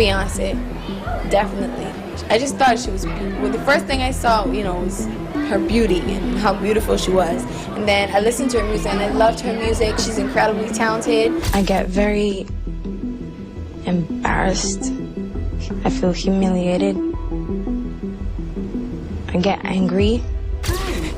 Beyonce, definitely. I just thought she was, well, the first thing I saw, was her beauty and how beautiful she was. And then I listened to her music and I loved her music. She's incredibly talented. I get very embarrassed. I feel humiliated. I get angry.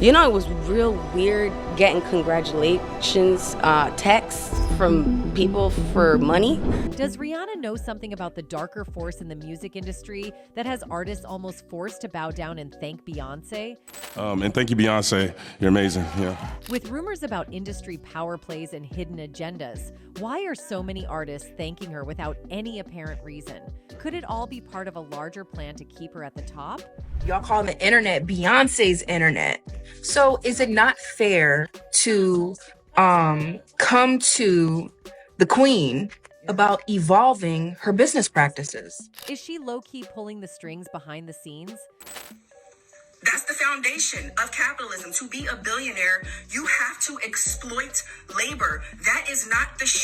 It was real weird getting congratulations texts from people for money. Does Rihanna know something about the darker force in the music industry that has artists almost forced to bow down and thank Beyonce? And thank you, Beyonce. You're amazing. Yeah. With rumors about industry power plays and hidden agendas, why are so many artists thanking her without any apparent reason? Could it all be part of a larger plan to keep her at the top? Y'all call the internet Beyonce's Internet. So is it not fair to come to the queen about evolving her business practices? Is she low-key pulling the strings behind the scenes? That's the foundation of capitalism. To be a billionaire, you have to exploit labor. That is not the shit.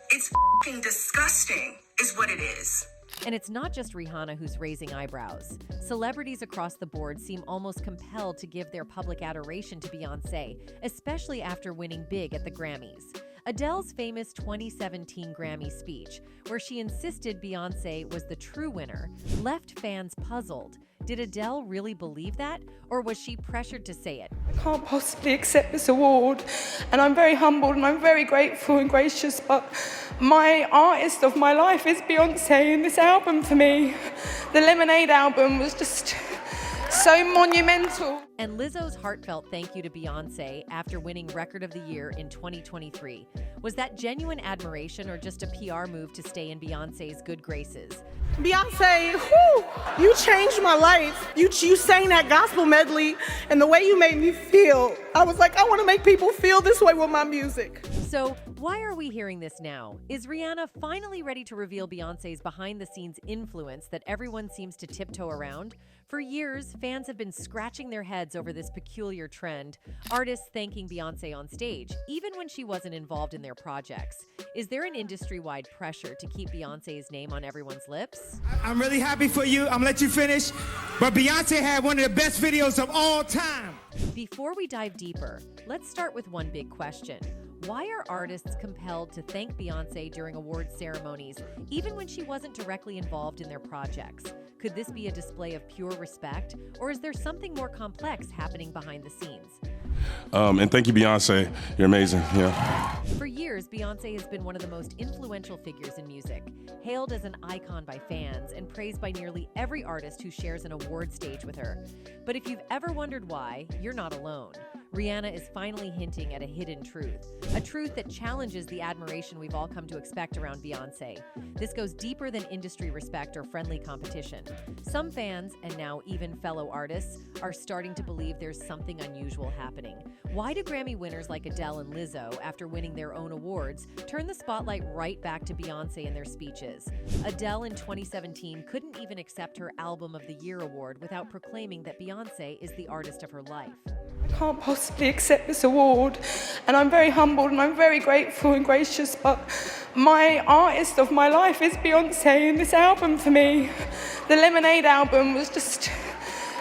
It's fucking disgusting, is what it is. And it's not just Rihanna who's raising eyebrows. Celebrities across the board seem almost compelled to give their public adoration to Beyoncé, especially after winning big at the Grammys. Adele's famous 2017 Grammy speech, where she insisted Beyoncé was the true winner, left fans puzzled. Did Adele really believe that, or was she pressured to say it? I can't possibly accept this award, and I'm very humbled and I'm very grateful and gracious, but my artist of my life is Beyoncé, and this album for me, the Lemonade album, was just so monumental. And Lizzo's heartfelt thank you to Beyoncé after winning Record of the Year in 2023. Was that genuine admiration or just a PR move to stay in Beyoncé's good graces? Beyonce, whew, you changed my life. You sang that gospel medley, and the way you made me feel, I was like, I want to make people feel this way with my music. So why are we hearing this now? Is Rihanna finally ready to reveal Beyoncé's behind-the-scenes influence that everyone seems to tiptoe around? For years, fans have been scratching their heads over this peculiar trend, artists thanking Beyoncé on stage, even when she wasn't involved in their projects. Is there an industry-wide pressure to keep Beyoncé's name on everyone's lips? I'm really happy for you. I'm gonna let you finish. But Beyonce had one of the best videos of all time. Before we dive deeper, let's start with one big question. Why are artists compelled to thank Beyoncé during awards ceremonies, even when she wasn't directly involved in their projects? Could this be a display of pure respect, or is there something more complex happening behind the scenes? And thank you, Beyonce. You're amazing. Yeah. For years, Beyoncé has been one of the most influential figures in music, hailed as an icon by fans and praised by nearly every artist who shares an award stage with her. But if you've ever wondered why, you're not alone. Rihanna is finally hinting at a hidden truth, a truth that challenges the admiration we've all come to expect around Beyoncé. This goes deeper than industry respect or friendly competition. Some fans, and now even fellow artists, are starting to believe there's something unusual happening. Why do Grammy winners like Adele and Lizzo, after winning their own awards, turn the spotlight right back to Beyoncé in their speeches? Adele in 2017 couldn't even accept her Album of the Year award without proclaiming that Beyoncé is the artist of her life. I can't possibly accept this award, and I'm very humbled and I'm very grateful and gracious, but my artist of my life is Beyoncé, and this album for me, the Lemonade album, was just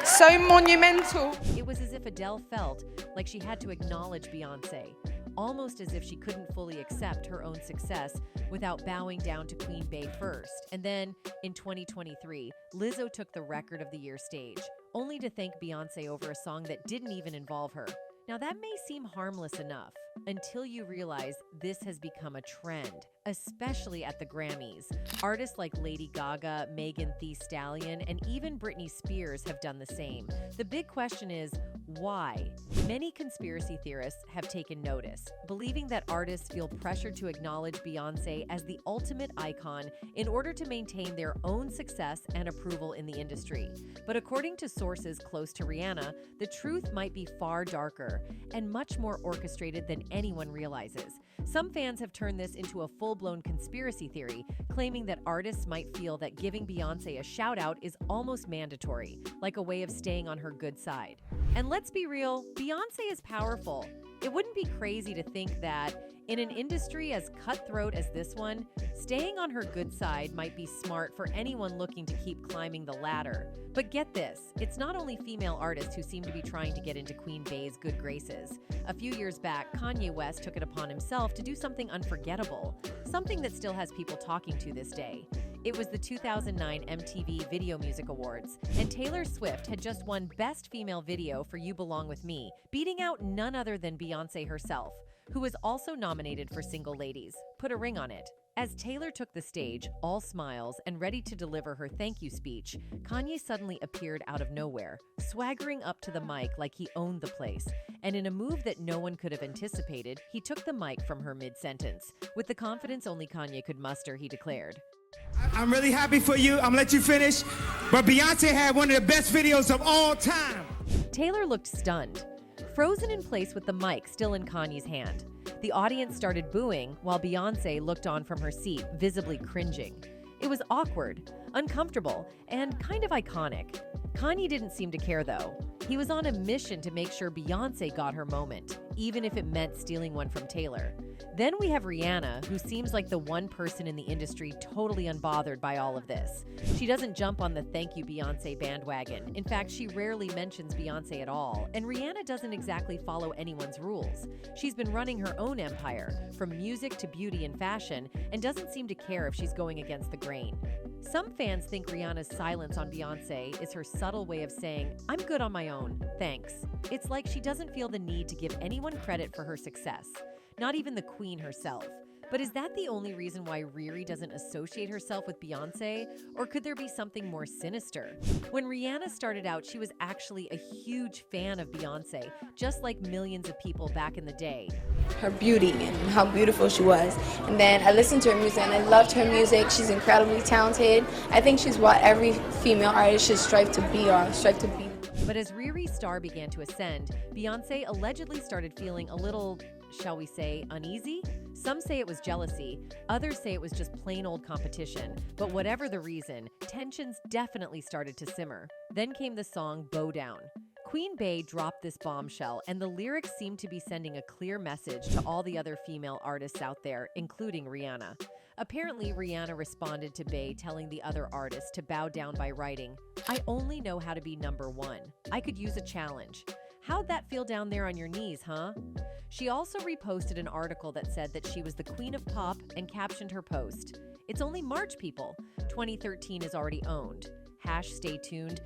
so monumental. It was as if Adele felt like she had to acknowledge Beyoncé, almost as if she couldn't fully accept her own success without bowing down to Queen Bey first. And then, in 2023, Lizzo took the Record of the Year stage, only to thank Beyoncé over a song that didn't even involve her. Now that may seem harmless enough, until you realize this has become a trend, especially at the Grammys. Artists like Lady Gaga, Megan Thee Stallion, and even Britney Spears have done the same. The big question is, why? Many conspiracy theorists have taken notice, believing that artists feel pressured to acknowledge Beyoncé as the ultimate icon in order to maintain their own success and approval in the industry. But according to sources close to Rihanna, the truth might be far darker and much more orchestrated than anyone realizes. Some fans have turned this into a full-blown conspiracy theory, claiming that artists might feel that giving Beyoncé a shout-out is almost mandatory, like a way of staying on her good side. And let's be real, Beyoncé is powerful. It wouldn't be crazy to think that, in an industry as cutthroat as this one, staying on her good side might be smart for anyone looking to keep climbing the ladder. But get this, it's not only female artists who seem to be trying to get into Queen Bey's good graces. A few years back, Kanye West took it upon himself to do something unforgettable, something that still has people talking to this day. It was the 2009 MTV Video Music Awards, and Taylor Swift had just won Best Female Video for You Belong With Me, beating out none other than Beyoncé herself, who was also nominated for Single Ladies. Put a ring on it. As Taylor took the stage, all smiles and ready to deliver her thank you speech, Kanye suddenly appeared out of nowhere, swaggering up to the mic like he owned the place. And in a move that no one could have anticipated, he took the mic from her mid-sentence. With the confidence only Kanye could muster, he declared, I'm really happy for you. I'm gonna let you finish. But Beyonce had one of the best videos of all time. Taylor looked stunned, frozen in place with the mic still in Kanye's hand. The audience started booing while Beyoncé looked on from her seat, visibly cringing. It was awkward, uncomfortable, and kind of iconic. Kanye didn't seem to care though. He was on a mission to make sure Beyoncé got her moment, even if it meant stealing one from Taylor. Then we have Rihanna, who seems like the one person in the industry totally unbothered by all of this. She doesn't jump on the thank you Beyoncé bandwagon. In fact, she rarely mentions Beyoncé at all, and Rihanna doesn't exactly follow anyone's rules. She's been running her own empire, from music to beauty and fashion, and doesn't seem to care if she's going against the grain. Some fans think Rihanna's silence on Beyoncé is her subtle way of saying, I'm good on my own, thanks. It's like she doesn't feel the need to give anyone credit for her success, not even the queen herself. But is that the only reason why Riri doesn't associate herself with Beyoncé? Or could there be something more sinister? When Rihanna started out, she was actually a huge fan of Beyoncé, just like millions of people back in the day. Her beauty and how beautiful she was. And then I listened to her music and I loved her music. She's incredibly talented. I think she's what every female artist should strive to be or strive to be. But as Riri's star began to ascend, Beyoncé allegedly started feeling a little, shall we say, uneasy? Some say it was jealousy, others say it was just plain old competition. But whatever the reason, tensions definitely started to simmer. Then came the song Bow Down. Queen Bey dropped this bombshell, and the lyrics seemed to be sending a clear message to all the other female artists out there, including Rihanna. Apparently, Rihanna responded to Bey telling the other artists to bow down by writing, I only know how to be number one. I could use a challenge. How'd that feel down there on your knees, huh? She also reposted an article that said that she was the queen of pop and captioned her post, It's only March, people. 2013 is already owned. Stay tuned.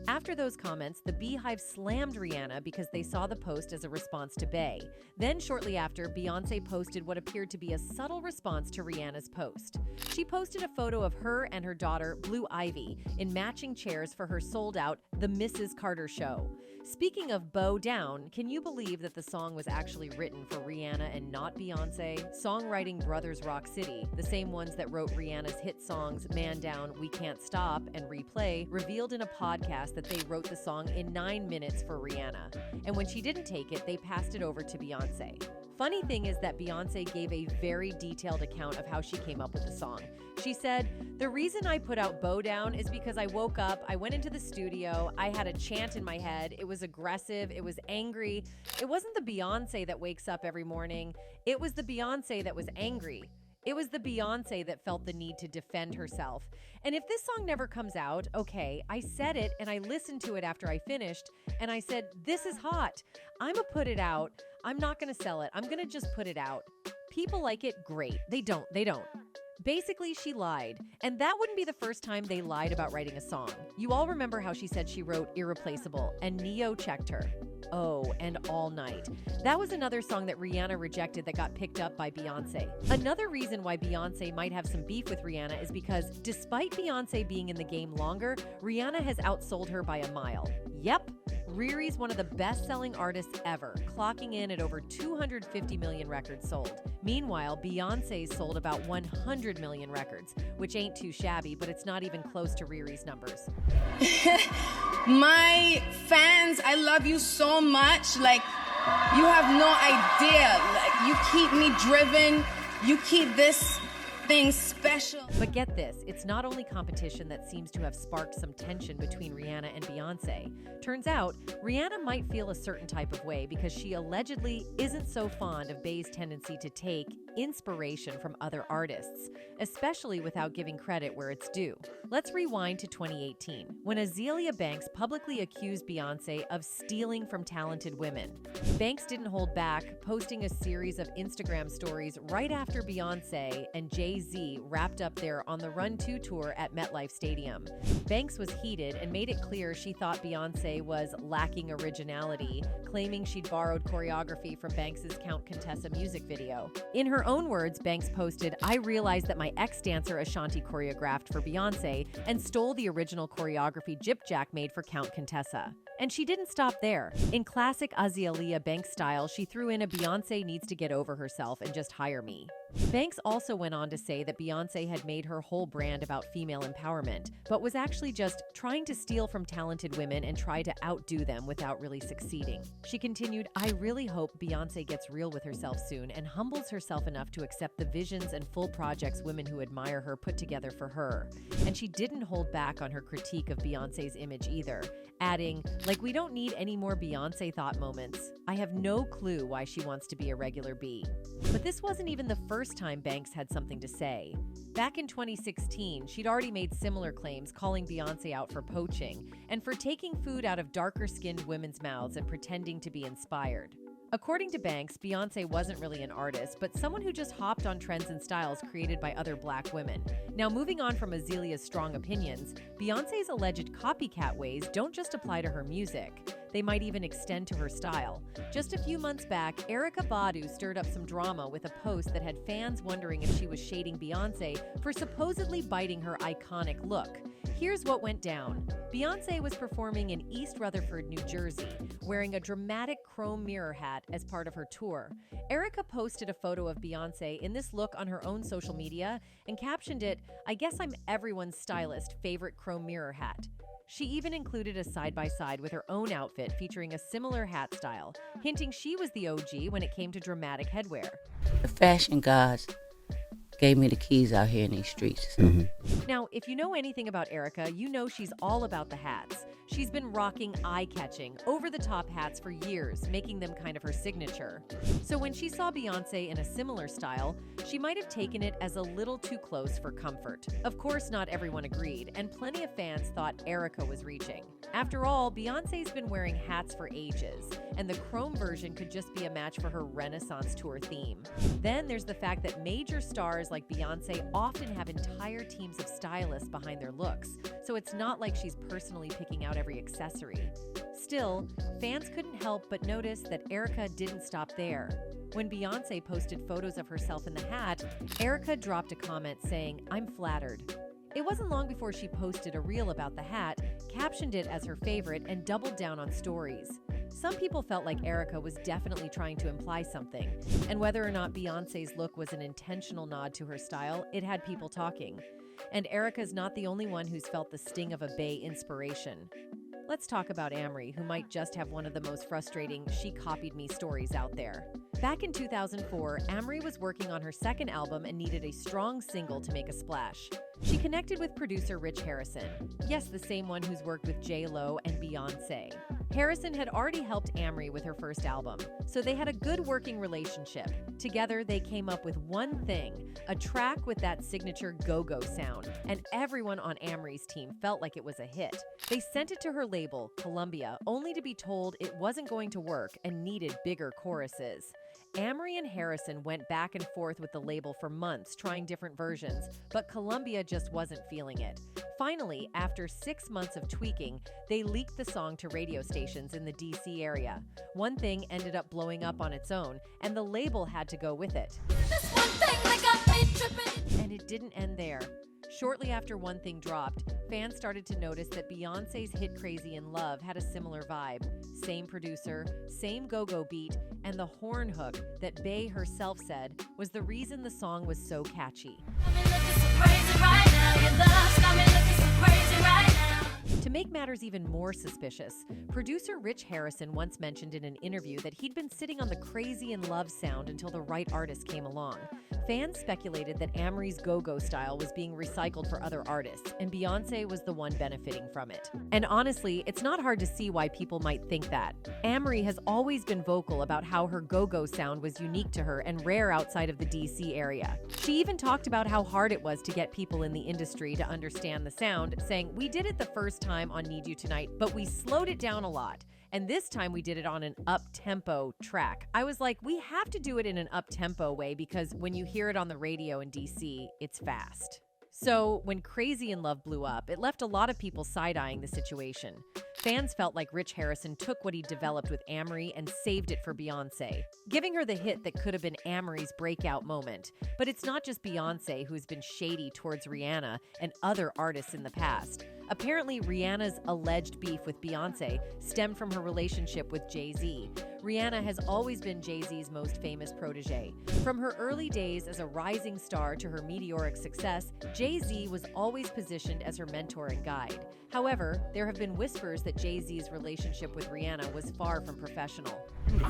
After those comments, the Beehive slammed Rihanna because they saw the post as a response to Bey. Then shortly after, Beyoncé posted what appeared to be a subtle response to Rihanna's post. She posted a photo of her and her daughter, Blue Ivy, in matching chairs for her sold-out The Mrs. Carter Show. Speaking of Bow Down, can you believe that the song was actually written for Rihanna and not Beyoncé? Songwriting brothers Rock City, the same ones that wrote Rihanna's hit songs Man Down, We Can't Stop, and Replay, revealed in a podcast that they wrote the song in 9 minutes for Rihanna. And when she didn't take it, they passed it over to Beyoncé. Funny thing is that Beyoncé gave a very detailed account of how she came up with the song. She said, the reason I put out Bow Down is because I woke up, I went into the studio, I had a chant in my head, it was aggressive, it was angry. It wasn't the Beyoncé that wakes up every morning, it was the Beyoncé that was angry. It was the Beyoncé that felt the need to defend herself. And if this song never comes out, okay, I said it and I listened to it after I finished and I said, this is hot. I'm gonna put it out. I'm not gonna sell it. I'm gonna just put it out. People like it, great. They don't. Basically, she lied. And that wouldn't be the first time they lied about writing a song. You all remember how she said she wrote Irreplaceable and Neo checked her. Oh, and All Night. That was another song that Rihanna rejected that got picked up by Beyoncé. Another reason why Beyoncé might have some beef with Rihanna is because despite Beyoncé being in the game longer, Rihanna has outsold her by a mile. Yep, Riri's one of the best-selling artists ever, clocking in at over 250 million records sold. Meanwhile, Beyoncé's sold about 100 million records, which ain't too shabby, but it's not even close to Riri's numbers. My fans, I love you so much. Like, you have no idea. Like, you keep me driven. You keep this something special. But get this, it's not only competition that seems to have sparked some tension between Rihanna and Beyonce. Turns out, Rihanna might feel a certain type of way because she allegedly isn't so fond of Bey's tendency to take inspiration from other artists, especially without giving credit where it's due. Let's rewind to 2018, when Aelia Banks publicly accused Beyonce of stealing from talented women. Banks didn't hold back, posting a series of Instagram stories right after Beyonce and JayZ wrapped up their On the Run 2 tour at MetLife Stadium. Banks was heated and made it clear she thought Beyonce was lacking originality, claiming she'd borrowed choreography from Banks's Count Contessa music video. In her own words, Banks posted, "I realized that my ex-dancer Ashanti choreographed for Beyonce and stole the original choreography Jip Jack made for Count Contessa." And she didn't stop there. In classic Aelia Banks style, she threw in a "Beyonce needs to get over herself and just hire me." Banks also went on to say that Beyonce had made her whole brand about female empowerment, but was actually just trying to steal from talented women and try to outdo them without really succeeding. She continued, "I really hope Beyonce gets real with herself soon and humbles herself enough to accept the visions and full projects women who admire her put together for her." And she didn't hold back on her critique of Beyonce's image either, adding, "Like, we don't need any more Beyonce thought moments. I have no clue why she wants to be a regular bee." But this wasn't even the first time Banks had something to say. Back in 2016, she'd already made similar claims, calling Beyonce out for poaching and for taking food out of darker-skinned women's mouths and pretending to be inspired. According to Banks, Beyonce wasn't really an artist, but someone who just hopped on trends and styles created by other Black women. Now, moving on from Aelia's strong opinions, Beyonce's alleged copycat ways don't just apply to her music. They might even extend to her style. Just a few months back, Erykah Badu stirred up some drama with a post that had fans wondering if she was shading Beyonce for supposedly biting her iconic look. Here's what went down. Beyonce was performing in East Rutherford, New Jersey, wearing a dramatic chrome mirror hat as part of her tour. Erykah posted a photo of Beyonce in this look on her own social media and captioned it, "I guess I'm everyone's stylist favorite chrome mirror hat." She even included a side-by-side with her own outfit featuring a similar hat style, hinting she was the OG when it came to dramatic headwear. The fashion gods gave me the keys out here in these streets. Now, if you know anything about Erykah, you know she's all about the hats. She's been rocking eye-catching, over-the-top hats for years, making them kind of her signature. So when she saw Beyonce in a similar style, she might have taken it as a little too close for comfort. Of course, not everyone agreed, and plenty of fans thought Erykah was reaching. After all, Beyonce's been wearing hats for ages, and the chrome version could just be a match for her Renaissance tour theme. Then there's the fact that major stars like Beyonce often have entire teams of stylists behind their looks, so it's not like she's personally picking out every accessory. Still, fans couldn't help but notice that Erykah didn't stop there. When Beyonce posted photos of herself in the hat, Erykah dropped a comment saying, "I'm flattered." It wasn't long before she posted a reel about the hat, captioned it as her favorite, and doubled down on stories. Some people felt like Erykah was definitely trying to imply something, and whether or not Beyonce's look was an intentional nod to her style, it had people talking. And Erykah's not the only one who's felt the sting of a Bey inspiration. Let's talk about Amry, who might just have one of the most frustrating "she copied me" stories out there. Back in 2004, Amry was working on her second album and needed a strong single to make a splash. She connected with producer Rich Harrison. Yes, the same one who's worked with J.Lo and Beyoncé. Harrison had already helped Amry with her first album, so they had a good working relationship. Together, they came up with one thing, a track with that signature go-go sound, and everyone on Amry's team felt like it was a hit. They sent it to her label, Columbia, only to be told it wasn't going to work and needed bigger choruses. Amry and Harrison went back and forth with the label for months trying different versions, but Columbia just wasn't feeling it. Finally, after 6 months of tweaking, they leaked the song to radio stations in the DC area. One Thing ended up blowing up on its own, and the label had to go with it. This one thing that got me tripping. And it didn't end there. Shortly after One Thing dropped, fans started to notice that Beyoncé's hit Crazy in Love had a similar vibe. Same producer, same go-go beat, and the horn hook that Bey herself said was the reason the song was so catchy. Got me looking so crazy right now. Your love's got me looking so crazy right now. To make matters there's even more suspicious. Producer Rich Harrison once mentioned in an interview that he'd been sitting on the Crazy in Love sound until the right artist came along. Fans speculated that Amry's go-go style was being recycled for other artists, and Beyoncé was the one benefiting from it. And honestly, it's not hard to see why people might think that. Amry has always been vocal about how her go-go sound was unique to her and rare outside of the DC area. She even talked about how hard it was to get people in the industry to understand the sound, saying, "We did it the first time on Need You Tonight, but we slowed it down a lot. And this time we did it on an up-tempo track." I was like, we have to do it in an up-tempo way because when you hear it on the radio in DC, it's fast. So when Crazy in Love blew up, it left a lot of people side-eyeing the situation. Fans felt like Rich Harrison took what he developed with Amry and saved it for Beyoncé, giving her the hit that could have been Amry's breakout moment. But it's not just Beyoncé who's been shady towards Rihanna and other artists in the past. Apparently, Rihanna's alleged beef with Beyoncé stemmed from her relationship with JayZ. Rihanna has always been JayZ's most famous protege. From her early days as a rising star to her meteoric success, JayZ was always positioned as her mentor and guide. However, there have been whispers that JayZ's relationship with Rihanna was far from professional.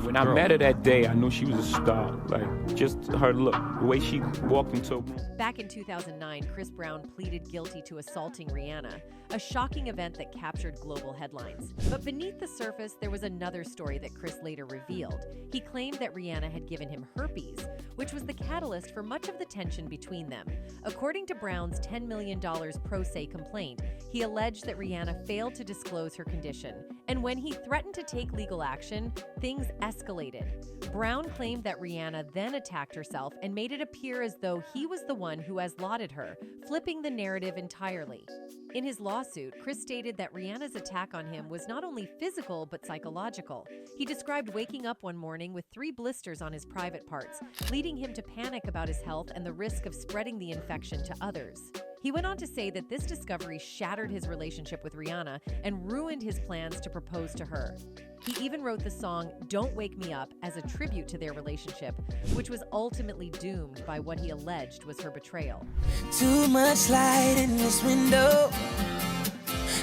When I met her that day, I knew she was a star. Like, just her look, the way she walked into a room. Back in 2009, Chris Brown pleaded guilty to assaulting Rihanna, a shocking event that captured global headlines. But beneath the surface, there was another story that Chris later revealed. He claimed that Rihanna had given him herpes, which was the catalyst for much of the tension between them. According to Brown's $10 million pro se complaint, he alleged that Rihanna failed to disclose her condition, and when he threatened to take legal action, things escalated. Brown claimed that Rihanna then attacked herself and made it appear as though he was the one who has lauded her, flipping the narrative entirely. In his lawsuit, Chris stated that Rihanna's attack on him was not only physical but psychological. He described waking up one morning with 3 blisters on his private parts, leading him to panic about his health and the risk of spreading the infection to others. He went on to say that this discovery shattered his relationship with Rihanna and ruined his plans to propose to her. He even wrote the song "Don't Wake Me Up" as a tribute to their relationship, which was ultimately doomed by what he alleged was her betrayal. Too much light in this window.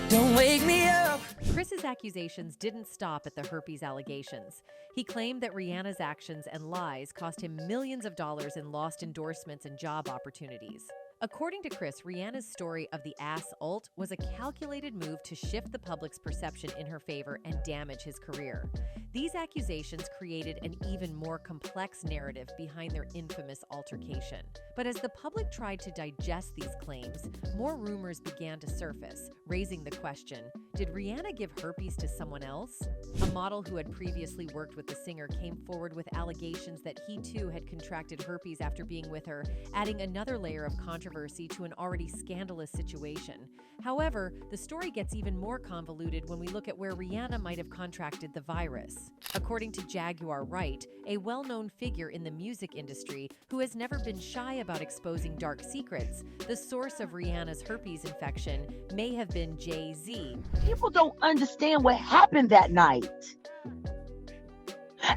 Don't wake me up. Chris's accusations didn't stop at the herpes allegations. He claimed that Rihanna's actions and lies cost him millions of dollars in lost endorsements and job opportunities. According to Chris, Rihanna's story of the ass ult was a calculated move to shift the public's perception in her favor and damage his career. These accusations created an even more complex narrative behind their infamous altercation. But as the public tried to digest these claims, more rumors began to surface, raising the question, did Rihanna give herpes to someone else? A model who had previously worked with the singer came forward with allegations that he too had contracted herpes after being with her, adding another layer of controversy to an already scandalous situation. However, the story gets even more convoluted when we look at where Rihanna might have contracted the virus. According to Jaguar Wright, a well-known figure in the music industry who has never been shy about exposing dark secrets, the source of Rihanna's herpes infection may have been JayZ. People don't understand what happened that night.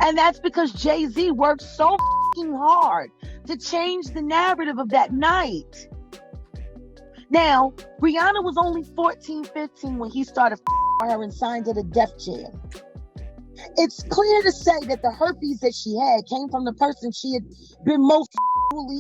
And that's because JayZ worked so hard to change the narrative of that night. Now, Rihanna was only 14, 15 when he started her and signed to the Def Jam. It's clear to say that the herpes that she had came from the person she had been most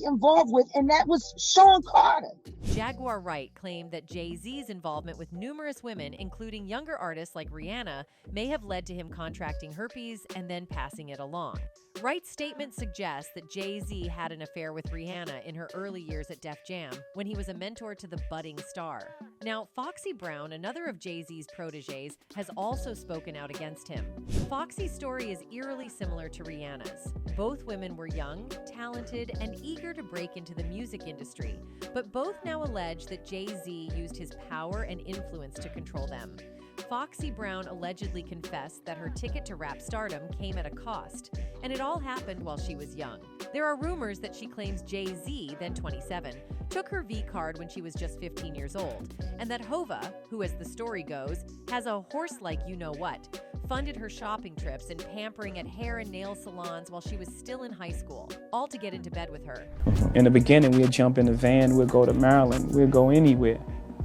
involved with, and that was Sean Carter. Jaguar Wright claimed that JayZ's involvement with numerous women, including younger artists like Rihanna, may have led to him contracting herpes and then passing it along. Wright's statement suggests that JayZ had an affair with Rihanna in her early years at Def Jam, when he was a mentor to the budding star. Now, Foxy Brown, another of JayZ's proteges, has also spoken out against him. Foxy's story is eerily similar to Rihanna's. Both women were young, talented, and eager to break into the music industry, but both now allege that JayZ used his power and influence to control them. Foxy Brown allegedly confessed that her ticket to rap stardom came at a cost, and it all happened while she was young. There are rumors that she claims JayZ, then 27, took her V card when she was just 15 years old, and that Hova, who as the story goes, has a horse-like you-know-what, funded her shopping trips and pampering at hair and nail salons while she was still in high school, all to get into bed with her. In the beginning, we'd jump in the van, we'd go to Maryland, we'd go anywhere.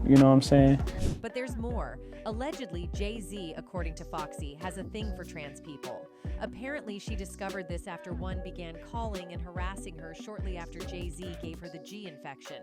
You know what I'm saying? But there's more. Allegedly, JayZ, according to Foxy, has a thing for trans people. Apparently, she discovered this after one began calling and harassing her shortly after JayZ gave her the G infection.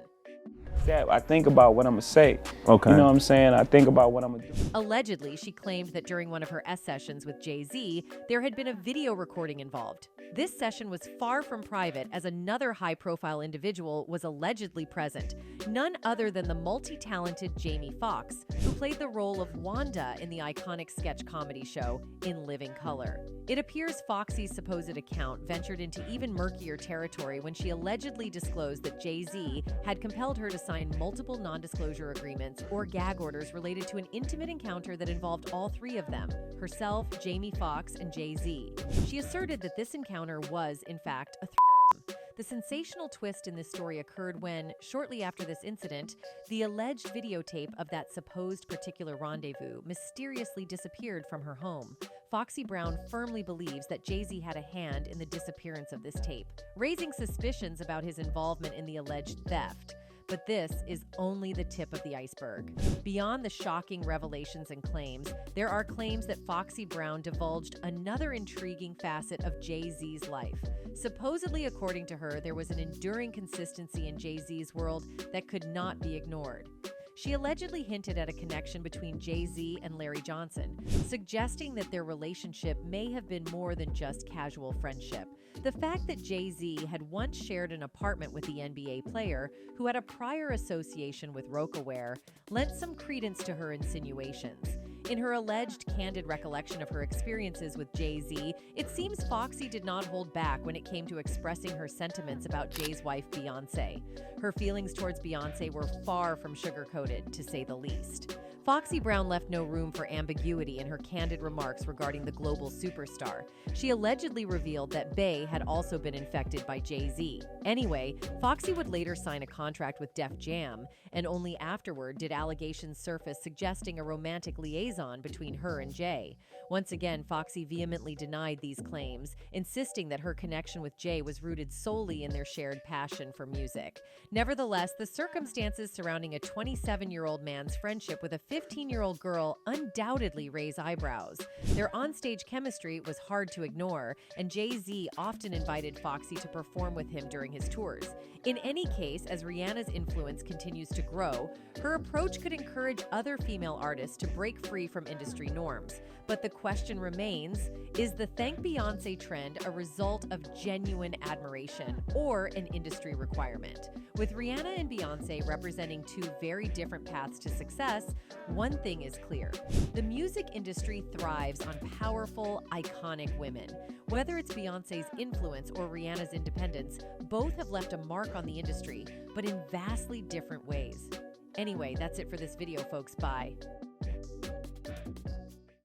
I think about what I'm gonna say. Okay. You know what I'm saying? I think about what I'm gonna do. Allegedly, she claimed that during one of her sessions with JayZ, there had been a video recording involved. This session was far from private, as another high-profile individual was allegedly present, none other than the multi-talented Jamie Foxx, who played the role of Wanda in the iconic sketch comedy show In Living Color. It appears Foxy's supposed account ventured into even murkier territory when she allegedly disclosed that JayZ had compelled her to sign multiple non-disclosure agreements or gag orders related to an intimate encounter that involved all three of them, herself, Jamie Foxx, and JayZ. She asserted that this encounter was, in fact, a threesome. The sensational twist in this story occurred when, shortly after this incident, the alleged videotape of that supposed particular rendezvous mysteriously disappeared from her home. Foxy Brown firmly believes that JayZ had a hand in the disappearance of this tape, raising suspicions about his involvement in the alleged theft. But this is only the tip of the iceberg. Beyond the shocking revelations and claims, there are claims that Foxy Brown divulged another intriguing facet of JayZ's life. Supposedly, according to her, there was an enduring consistency in JayZ's world that could not be ignored. She allegedly hinted at a connection between JayZ and Larry Johnson, suggesting that their relationship may have been more than just casual friendship. The fact that JayZ had once shared an apartment with the NBA player, who had a prior association with Rocawear, lent some credence to her insinuations. In her alleged candid recollection of her experiences with JayZ, it seems Foxy did not hold back when it came to expressing her sentiments about Jay's wife, Beyonce. Her feelings towards Beyonce were far from sugar-coated, to say the least. Foxy Brown left no room for ambiguity in her candid remarks regarding the global superstar. She allegedly revealed that Bey had also been infected by JayZ. Anyway, Foxy would later sign a contract with Def Jam, and only afterward did allegations surface suggesting a romantic liaison between her and Jay. Once again, Foxy vehemently denied these claims, insisting that her connection with Jay was rooted solely in their shared passion for music. Nevertheless, the circumstances surrounding a 27-year-old man's friendship with a 15-year-old girl undoubtedly raise eyebrows. Their onstage chemistry was hard to ignore, and JayZ often invited Foxy to perform with him during his tours. In any case, as Rihanna's influence continues to grow, her approach could encourage other female artists to break free from industry norms. But the question remains, is the Thank Beyonce trend a result of genuine admiration or an industry requirement? With Rihanna and Beyonce representing two very different paths to success, one thing is clear. The music industry thrives on powerful, iconic women. Whether it's Beyonce's influence or Rihanna's independence, both have left a mark on the industry, but in vastly different ways. Anyway, that's it for this video, folks. Bye.